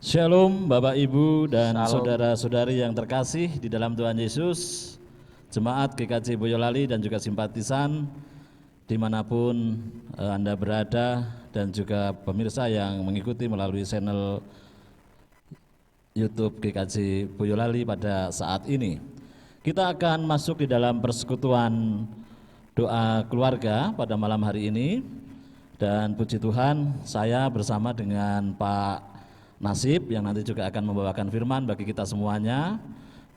Shalom Bapak Ibu dan Shalom. saudara-saudari yang terkasih di dalam Tuhan Yesus, Jemaat GKJ Boyolali dan juga simpatisan dimanapun Anda berada, dan juga pemirsa yang mengikuti melalui channel YouTube GKJ Boyolali pada saat ini. Kita akan masuk di dalam persekutuan doa keluarga pada malam hari ini, dan puji Tuhan saya bersama dengan Pak Nasib yang nanti juga akan membawakan firman bagi kita semuanya,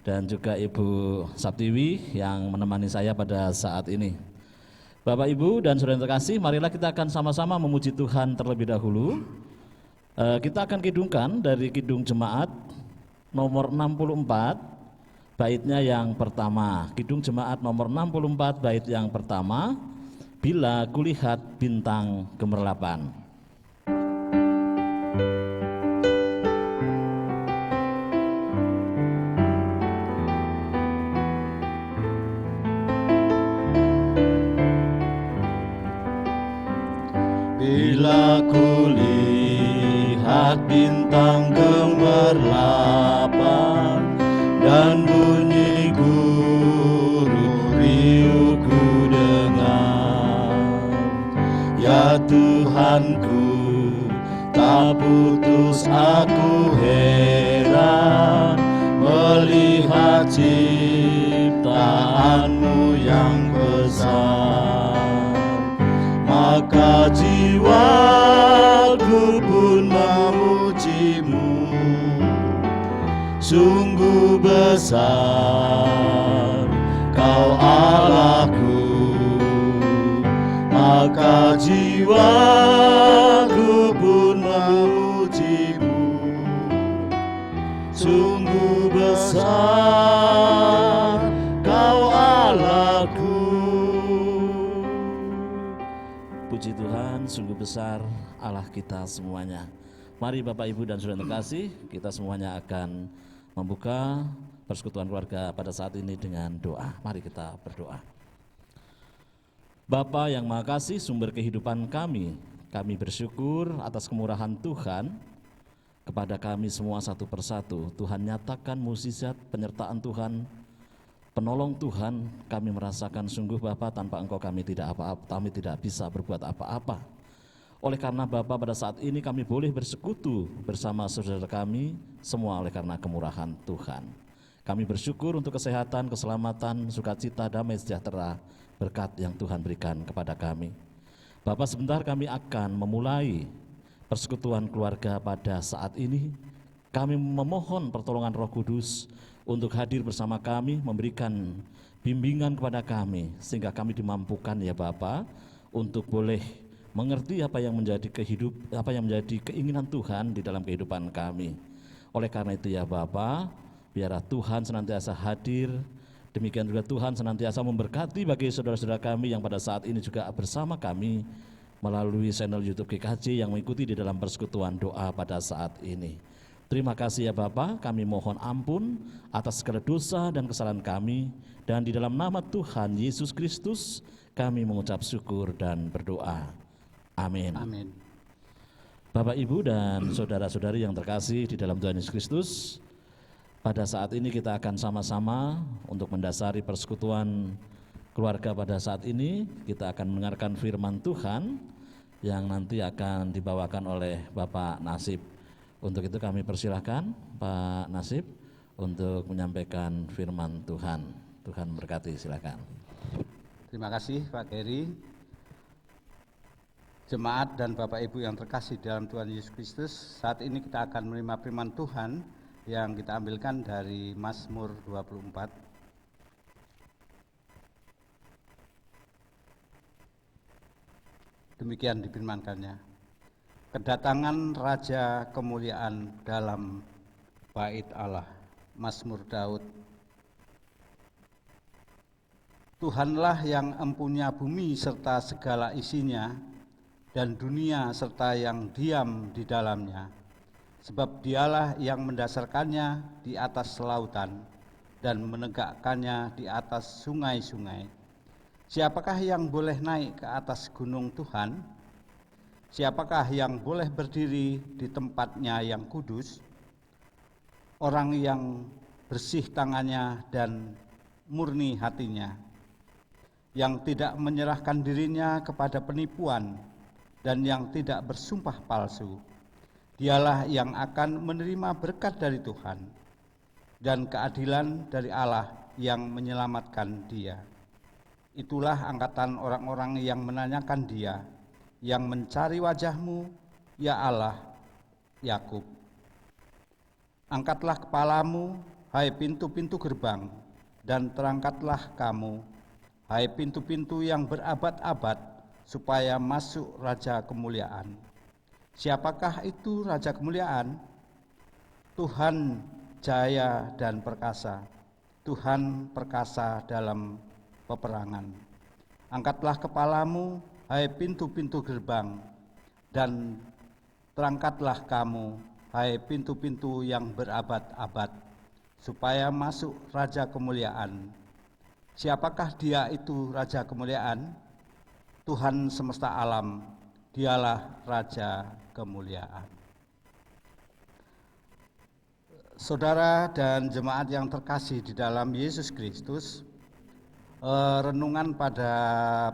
dan juga Ibu Saptiwi yang menemani saya pada saat ini. Bapak Ibu dan saudara yang terkasih, marilah kita akan sama-sama memuji Tuhan terlebih dahulu. Kita akan kidungkan dari Kidung Jemaat nomor 64, baitnya yang pertama. Kidung Jemaat nomor 64 bait yang pertama, Bila Kulihat Bintang Gemerlapan. Bila kulihat bintang gemerlapan dan bunyi guru riuh ku dengar, ya Tuhanku, tak putus aku heran melihat ciptaanmu yang besar. Maka jiwaku pun memujimu, sungguh besar Kau Allahku. Maka jiwaku pun memujimu, sungguh besar Kau Allahku. Puji Tuhan, sungguh besar Allah kita semuanya. Mari Bapak Ibu dan saudara terkasih, kita semuanya akan membuka persekutuan keluarga pada saat ini dengan doa. Mari kita berdoa. Bapa yang Maha Kasih, sumber kehidupan kami bersyukur atas kemurahan Tuhan kepada kami semua satu persatu. Tuhan nyatakan mukjizat penyertaan Tuhan, penolong Tuhan. Kami merasakan sungguh Bapa, tanpa Engkau kami tidak apa-apa, kami tidak bisa berbuat apa-apa. Oleh karena Bapa, pada saat ini kami boleh bersekutu bersama saudara kami semua oleh karena kemurahan Tuhan. Kami bersyukur untuk kesehatan, keselamatan, sukacita, damai sejahtera, berkat yang Tuhan berikan kepada kami. Bapa, sebentar kami akan memulai persekutuan keluarga pada saat ini. Kami memohon pertolongan Roh Kudus untuk hadir bersama kami, memberikan bimbingan kepada kami, sehingga kami dimampukan ya Bapa untuk boleh mengerti apa yang menjadi keinginan Tuhan di dalam kehidupan kami. Oleh karena itu ya Bapa, biarlah Tuhan senantiasa hadir. Demikian juga Tuhan senantiasa memberkati bagi saudara-saudara kami yang pada saat ini juga bersama kami melalui channel YouTube GKJ yang mengikuti di dalam persekutuan doa pada saat ini. Terima kasih ya Bapa, kami mohon ampun atas segala dosa dan kesalahan kami, dan di dalam nama Tuhan Yesus Kristus kami mengucap syukur dan berdoa. Amin. Amin. Bapak, Ibu, dan saudara-saudari yang terkasih di dalam Tuhan Yesus Kristus, pada saat ini kita akan sama-sama untuk mendasari persekutuan keluarga pada saat ini. Kita akan mendengarkan firman Tuhan yang nanti akan dibawakan oleh Bapak Nasib. Untuk itu kami persilahkan Pak Nasib untuk menyampaikan firman Tuhan. Tuhan berkati, silakan. Terima kasih Pak Geri. Jemaat dan Bapak Ibu yang terkasih dalam Tuhan Yesus Kristus, saat ini kita akan menerima firman Tuhan yang kita ambilkan dari Mazmur 24. Demikian difirmankannya. Kedatangan Raja kemuliaan dalam bait Allah. Mazmur Daud. Tuhanlah yang empunya bumi serta segala isinya, dan dunia serta yang diam di dalamnya. Sebab dialah yang mendasarkannya di atas lautan dan menegakkannya di atas sungai-sungai. Siapakah yang boleh naik ke atas gunung Tuhan? Siapakah yang boleh berdiri di tempatnya yang kudus? orang yang bersih tangannya dan murni hatinya, yang tidak menyerahkan dirinya kepada penipuan dan yang tidak bersumpah palsu. Dialah yang akan menerima berkat dari Tuhan dan keadilan dari Allah yang menyelamatkan dia. Itulah angkatan orang-orang yang menanyakan dia, yang mencari wajah-Mu, ya Allah, Yakub. Angkatlah kepalamu, hai pintu-pintu gerbang, dan terangkatlah kamu, hai pintu-pintu yang berabad-abad, supaya masuk Raja Kemuliaan. Siapakah itu Raja Kemuliaan? Tuhan jaya dan perkasa, Tuhan perkasa dalam peperangan. Angkatlah kepalamu, hai pintu-pintu gerbang, dan terangkatlah kamu, hai pintu-pintu yang berabad-abad, supaya masuk Raja Kemuliaan. Siapakah dia itu Raja Kemuliaan? Tuhan semesta alam, dialah Raja Kemuliaan. Saudara dan jemaat yang terkasih di dalam Yesus Kristus, renungan pada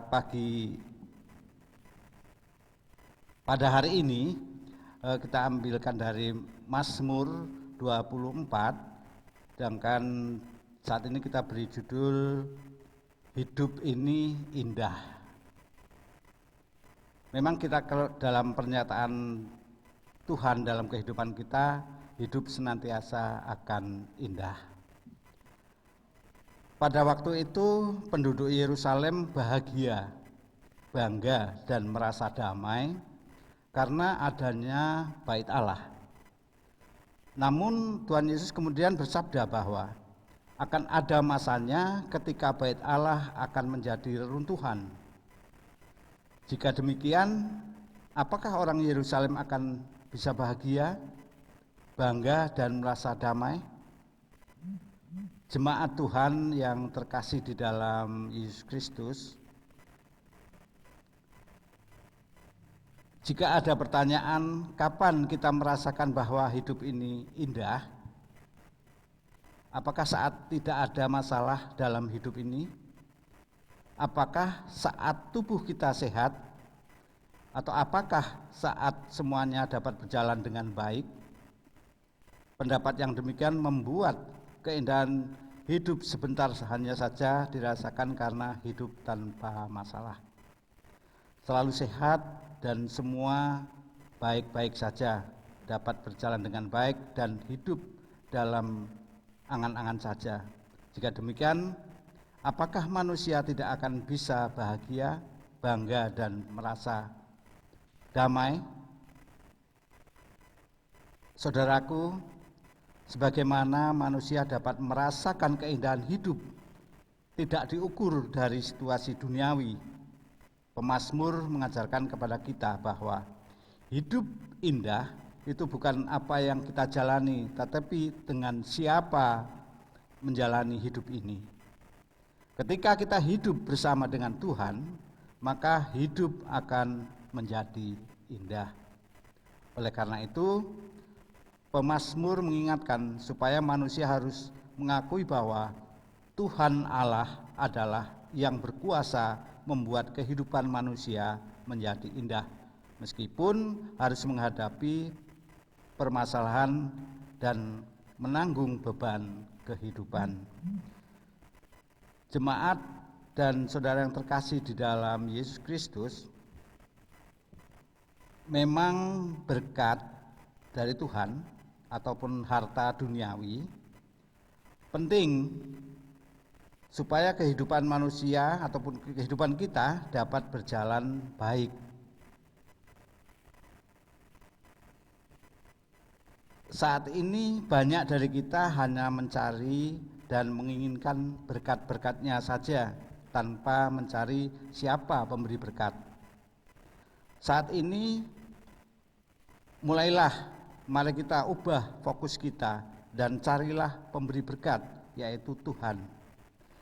hari ini kita ambilkan dari Mazmur 24, sedangkan saat ini kita beri judul Hidup Ini Indah. Memang kita dalam pernyataan Tuhan dalam kehidupan kita, hidup senantiasa akan indah. Pada waktu itu penduduk Yerusalem bahagia, bangga dan merasa damai karena adanya Bait Allah. Namun Tuhan Yesus kemudian bersabda bahwa akan ada masanya ketika Bait Allah akan menjadi reruntuhan. Jika demikian, apakah orang Yerusalem akan bisa bahagia, bangga dan merasa damai? Jemaat Tuhan yang terkasih di dalam Yesus Kristus, jika ada pertanyaan kapan kita merasakan bahwa hidup ini indah, apakah saat tidak ada masalah dalam hidup ini? Apakah saat tubuh kita sehat? Atau apakah saat semuanya dapat berjalan dengan baik? Pendapat yang demikian membuat keindahan hidup sebentar hanya saja dirasakan karena hidup tanpa masalah. Selalu sehat dan semua baik-baik saja, dapat berjalan dengan baik dan hidup dalam angan-angan saja. Jika demikian, apakah manusia tidak akan bisa bahagia, bangga dan merasa damai? Saudaraku, sebagaimana manusia dapat merasakan keindahan hidup tidak diukur dari situasi duniawi, pemazmur mengajarkan kepada kita bahwa hidup indah itu bukan apa yang kita jalani, tetapi dengan siapa menjalani hidup ini. Ketika kita hidup bersama dengan Tuhan, maka hidup akan menjadi indah. Oleh karena itu, pemazmur mengingatkan supaya manusia harus mengakui bahwa Tuhan Allah adalah yang berkuasa membuat kehidupan manusia menjadi indah, meskipun harus menghadapi permasalahan dan menanggung beban kehidupan. Jemaat dan saudara yang terkasih di dalam Yesus Kristus, memang berkat dari Tuhan ataupun harta duniawi penting supaya kehidupan manusia ataupun kehidupan kita dapat berjalan baik. Saat ini banyak dari kita hanya mencari dan menginginkan berkat-berkatnya saja tanpa mencari siapa pemberi berkat. Saat ini mulailah, mari kita ubah fokus kita dan carilah pemberi berkat, yaitu Tuhan.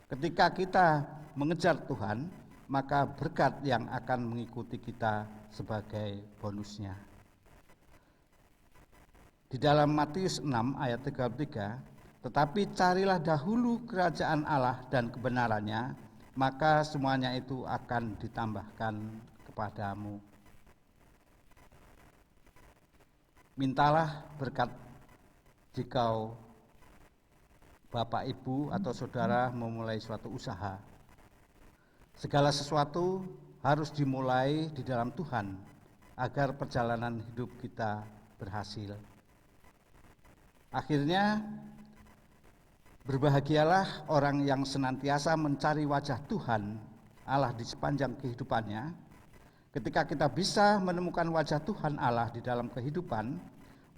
Ketika kita mengejar Tuhan, maka berkat yang akan mengikuti kita sebagai bonusnya. Di dalam Matius 6 ayat 33, tetapi carilah dahulu kerajaan Allah dan kebenarannya, maka semuanya itu akan ditambahkan kepadamu. Mintalah berkat jika Bapak, Ibu, atau saudara memulai suatu usaha. Segala sesuatu harus dimulai di dalam Tuhan agar perjalanan hidup kita berhasil. Akhirnya, berbahagialah orang yang senantiasa mencari wajah Tuhan Allah di sepanjang kehidupannya. Ketika kita bisa menemukan wajah Tuhan Allah di dalam kehidupan,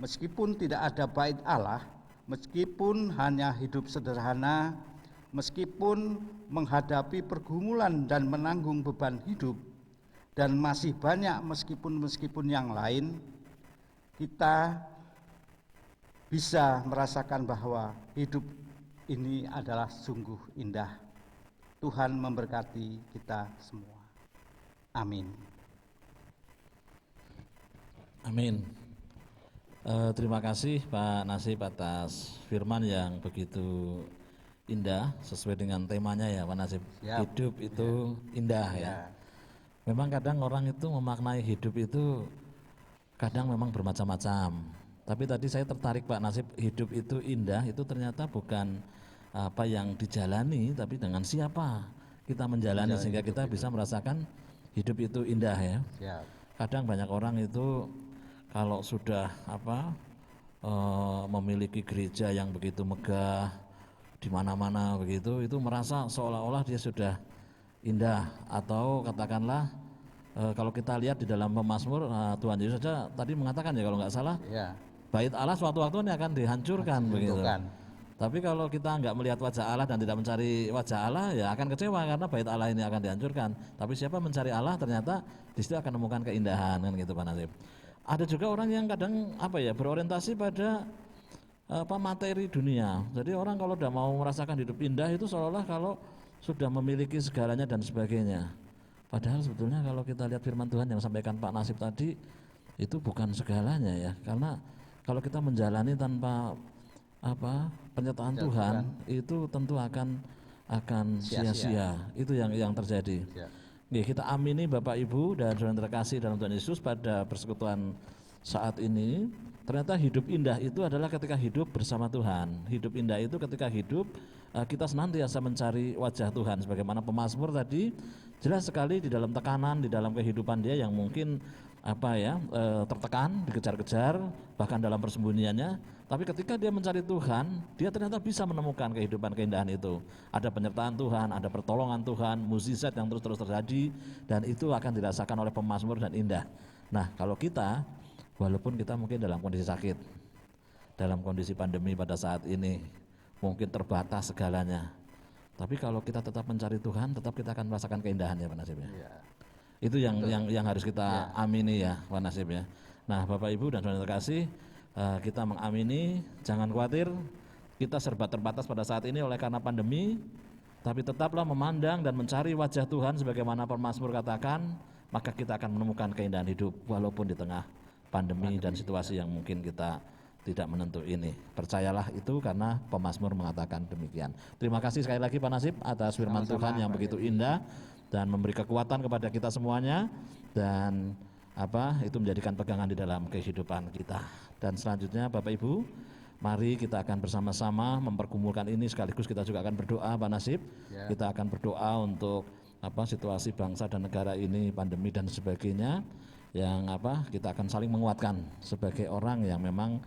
meskipun tidak ada bait Allah, meskipun hanya hidup sederhana, meskipun menghadapi pergumulan dan menanggung beban hidup, dan masih banyak meskipun yang lain, kita bisa merasakan bahwa hidup ini adalah sungguh indah. Tuhan memberkati kita semua. Amin. Amin. Terima kasih Pak Nasib atas firman yang begitu indah sesuai dengan temanya ya Pak Nasib. Siap. Hidup itu indah ya. Memang kadang orang itu memaknai hidup itu kadang memang bermacam-macam. Tapi tadi saya tertarik Pak Nasib, hidup itu indah itu ternyata bukan apa yang dijalani, tapi dengan siapa kita menjalani sehingga kita bisa merasakan hidup itu indah ya. Siap. Kadang banyak orang itu kalau sudah memiliki gereja yang begitu megah di mana-mana begitu, itu merasa seolah-olah dia sudah indah. Atau katakanlah kalau kita lihat di dalam Pemazmur, Tuhan Yesus saja tadi mengatakan ya kalau nggak salah, bait Allah suatu waktu ini akan dihancurkan begitu. Tapi kalau kita nggak melihat wajah Allah dan tidak mencari wajah Allah, ya akan kecewa karena bait Allah ini akan dihancurkan. Tapi siapa mencari Allah ternyata di situ akan menemukan keindahan kan gitu Pak Nasib. Ada juga orang yang kadang berorientasi pada materi dunia. Jadi orang kalau udah mau merasakan hidup indah itu seolah-olah kalau sudah memiliki segalanya dan sebagainya. Padahal sebetulnya kalau kita lihat firman Tuhan yang sampaikan Pak Nasib tadi, itu bukan segalanya ya. Karena kalau kita menjalani tanpa penyertaan Tuhan, itu tentu akan sia-sia. Itu yang terjadi. Oke, kita amini Bapak Ibu dan saudara terkasih dalam Tuhan Yesus pada persekutuan saat ini. Ternyata hidup indah itu adalah ketika hidup bersama Tuhan. Hidup indah itu ketika hidup kita senantiasa mencari wajah Tuhan. Sebagaimana pemazmur tadi jelas sekali di dalam tekanan, di dalam kehidupan dia yang mungkin tertekan, dikejar-kejar, bahkan dalam persembunyiannya. Tapi ketika dia mencari Tuhan, dia ternyata bisa menemukan kehidupan keindahan itu. Ada penyertaan Tuhan, ada pertolongan Tuhan, mukjizat yang terus-terus terjadi, dan itu akan dirasakan oleh pemazmur dan indah. Nah, kalau kita, walaupun kita mungkin dalam kondisi sakit, dalam kondisi pandemi pada saat ini, mungkin terbatas segalanya. Tapi kalau kita tetap mencari Tuhan, tetap kita akan merasakan keindahan ya Pak Nasib ya. Itu yang harus kita amini ya Pak Nasib ya. Nah Bapak Ibu dan saudara terkasih, kita mengamini, jangan khawatir, kita serba terbatas pada saat ini oleh karena pandemi, tapi tetaplah memandang dan mencari wajah Tuhan sebagaimana pemazmur katakan, maka kita akan menemukan keindahan hidup walaupun di tengah pandemi dan situasi yang mungkin kita tidak menentu ini. Percayalah itu karena pemazmur mengatakan demikian. Terima kasih sekali lagi Pak Nasib atas firman Tuhan yang begitu indah dan memberi kekuatan kepada kita semuanya, dan itu menjadikan pegangan di dalam kehidupan kita. Dan selanjutnya Bapak Ibu, mari kita akan bersama-sama mempergumulkan ini, sekaligus kita juga akan berdoa Pak Nasib. Kita akan berdoa untuk situasi bangsa dan negara ini, pandemi dan sebagainya, yang kita akan saling menguatkan sebagai orang yang memang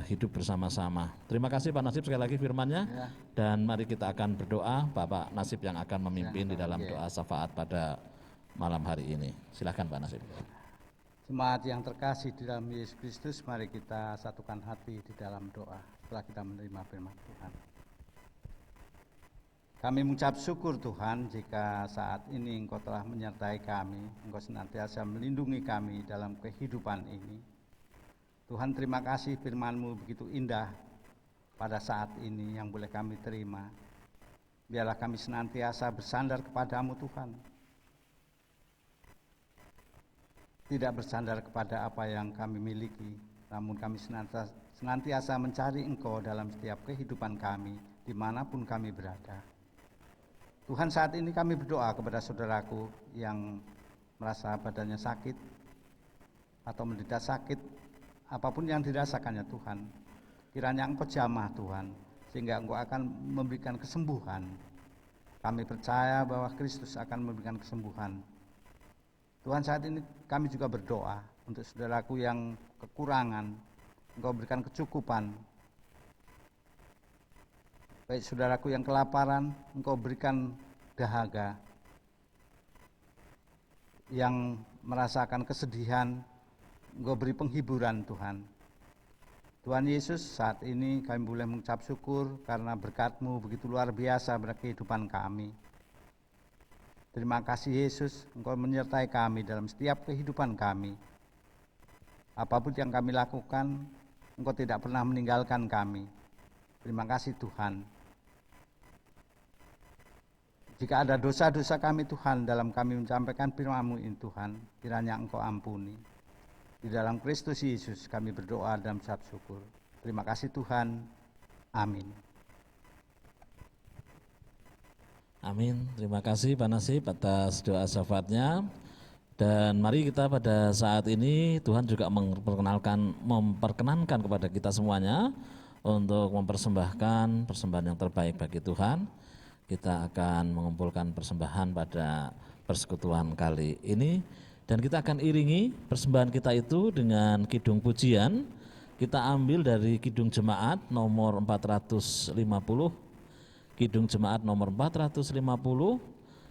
hidup bersama-sama. Terima kasih Pak Nasib sekali lagi firman-Nya, dan mari kita akan berdoa. Bapak Nasib yang akan memimpin di dalam doa syafaat pada malam hari ini. Silakan Pak Nasib. Jemaat yang terkasih di dalam Yesus Kristus, mari kita satukan hati di dalam doa setelah kita menerima firman Tuhan. Kami mengucap syukur Tuhan jika saat ini Engkau telah menyertai kami, Engkau senantiasa melindungi kami dalam kehidupan ini. Tuhan, terima kasih firman-Mu begitu indah pada saat ini yang boleh kami terima. Biarlah kami senantiasa bersandar kepada-Mu Tuhan. Tidak bersandar kepada apa yang kami miliki, namun kami senantiasa mencari Engkau dalam setiap kehidupan kami, dimanapun kami berada. Tuhan, saat ini kami berdoa kepada saudaraku yang merasa badannya sakit atau menderita sakit, apapun yang dirasakannya Tuhan, kiranya Engkau jamah Tuhan, sehingga Engkau akan memberikan kesembuhan. Kami percaya bahwa Kristus akan memberikan kesembuhan. Tuhan, saat ini kami juga berdoa untuk saudaraku yang kekurangan, Engkau berikan kecukupan. Baik saudaraku yang kelaparan, Engkau berikan dahaga. Yang merasakan kesedihan, Engkau beri penghiburan Tuhan. Tuhan Yesus, saat ini kami boleh mengucap syukur karena berkat-Mu begitu luar biasa pada kehidupan kami. Terima kasih Yesus, Engkau menyertai kami dalam setiap kehidupan kami. Apapun yang kami lakukan, Engkau tidak pernah meninggalkan kami. Terima kasih Tuhan. Jika ada dosa-dosa kami Tuhan dalam kami menyampaikan firman-Mu ini Tuhan, kiranya Engkau ampuni. Di dalam Kristus Yesus kami berdoa dan mengucap syukur. Terima kasih Tuhan. Amin. Amin. Terima kasih Pak Nasib atas doa syafaatnya. Dan mari kita pada saat ini Tuhan juga memperkenankan kepada kita semuanya untuk mempersembahkan persembahan yang terbaik bagi Tuhan. Kita akan mengumpulkan persembahan pada persekutuan kali ini dan kita akan iringi persembahan kita itu dengan kidung pujian. Kita ambil dari kidung jemaat nomor 450. Kidung jemaat nomor 450.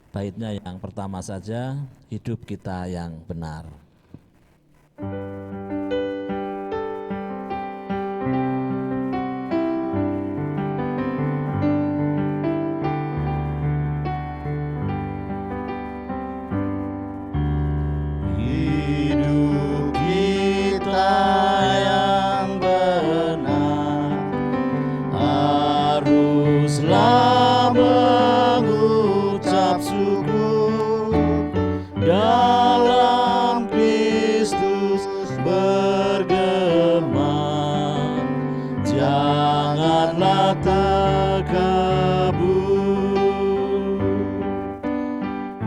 Baitnya yang pertama saja, hidup kita yang benar. Hidup kita yang benar haruslah mengucap syukur dalam Kristus bergema, janganlah takabur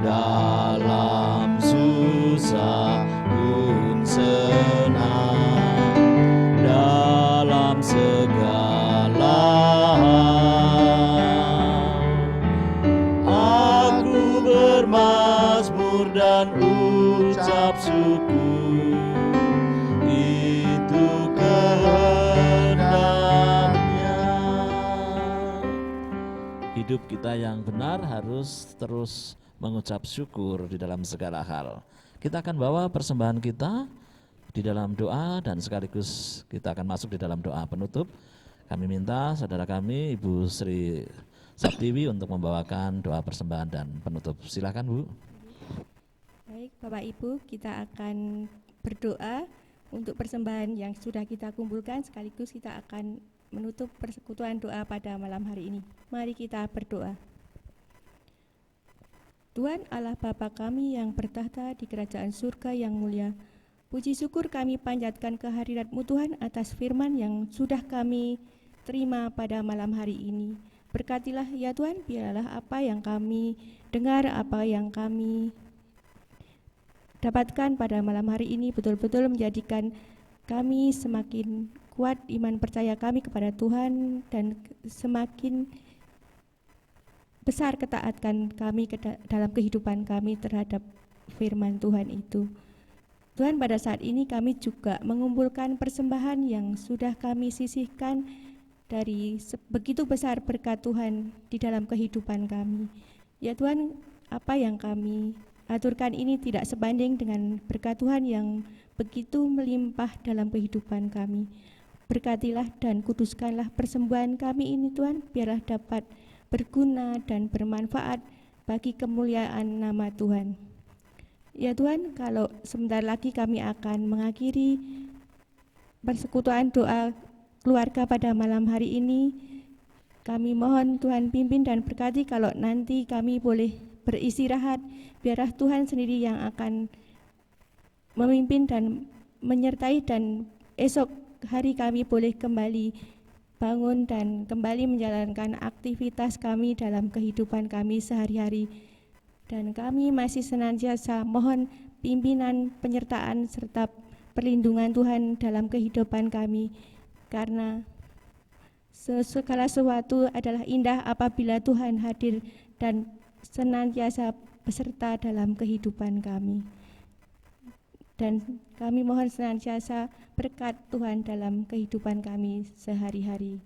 dalam susah pun senang, dalam segala hal aku bermazmur dan ucap syukur, itu kehendaknya. Hidup kita yang benar harus terus mengucap syukur di dalam segala hal. Kita akan bawa persembahan kita di dalam doa dan sekaligus kita akan masuk di dalam doa penutup. Kami minta saudara kami Ibu Sri Sabtiwi untuk membawakan doa persembahan dan penutup. Silakan Bu. Baik Bapak Ibu, kita akan berdoa untuk persembahan yang sudah kita kumpulkan, sekaligus kita akan menutup persekutuan doa pada malam hari ini. Mari kita berdoa. Tuhan Allah Bapa kami yang bertahta di kerajaan surga yang mulia, puji syukur kami panjatkan kehadirat-Mu Tuhan atas firman yang sudah kami terima pada malam hari ini. Berkatilah ya Tuhan, biarlah apa yang kami dengar, apa yang kami dapatkan pada malam hari ini betul-betul menjadikan kami semakin kuat iman percaya kami kepada Tuhan dan semakin besar ketaatan kami dalam kehidupan kami terhadap firman Tuhan itu. Tuhan, pada saat ini kami juga mengumpulkan persembahan yang sudah kami sisihkan dari begitu besar berkat Tuhan di dalam kehidupan kami. Ya Tuhan, apa yang kami aturkan ini tidak sebanding dengan berkat Tuhan yang begitu melimpah dalam kehidupan kami. Berkatilah dan kuduskanlah persembahan kami ini Tuhan, biarlah dapat berguna dan bermanfaat bagi kemuliaan nama Tuhan. Ya Tuhan, kalau sebentar lagi kami akan mengakhiri persekutuan doa keluarga pada malam hari ini, kami mohon Tuhan pimpin dan berkati kalau nanti kami boleh beristirahat, biarlah Tuhan sendiri yang akan memimpin dan menyertai, dan esok hari kami boleh kembali bangun dan kembali menjalankan aktivitas kami dalam kehidupan kami sehari-hari. Dan kami masih senantiasa mohon pimpinan, penyertaan, serta perlindungan Tuhan dalam kehidupan kami, karena segala sesuatu adalah indah apabila Tuhan hadir dan senantiasa beserta dalam kehidupan kami. Dan kami mohon senantiasa berkat Tuhan dalam kehidupan kami sehari-hari.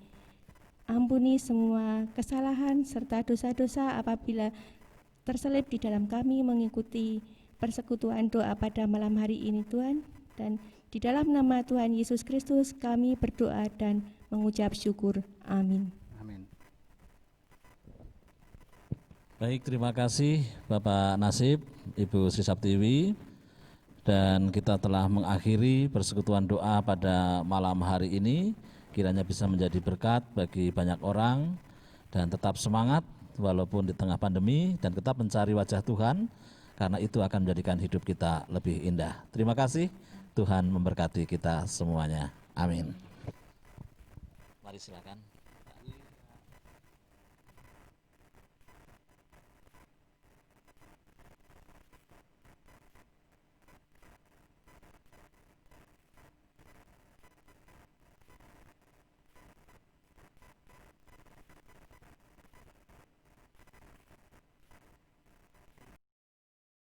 Ampuni semua kesalahan serta dosa-dosa apabila terselip di dalam kami mengikuti persekutuan doa pada malam hari ini, Tuhan. Dan di dalam nama Tuhan Yesus Kristus kami berdoa dan mengucap syukur. Amin. Amin. Baik, terima kasih Bapak Nasib, Ibu Sri Saptiwi. Dan kita telah mengakhiri persekutuan doa pada malam hari ini. Kiranya bisa menjadi berkat bagi banyak orang, dan tetap semangat walaupun di tengah pandemi, dan tetap mencari wajah Tuhan, karena itu akan menjadikan hidup kita lebih indah. Terima kasih, Tuhan memberkati kita semuanya. Amin. Mari silakan.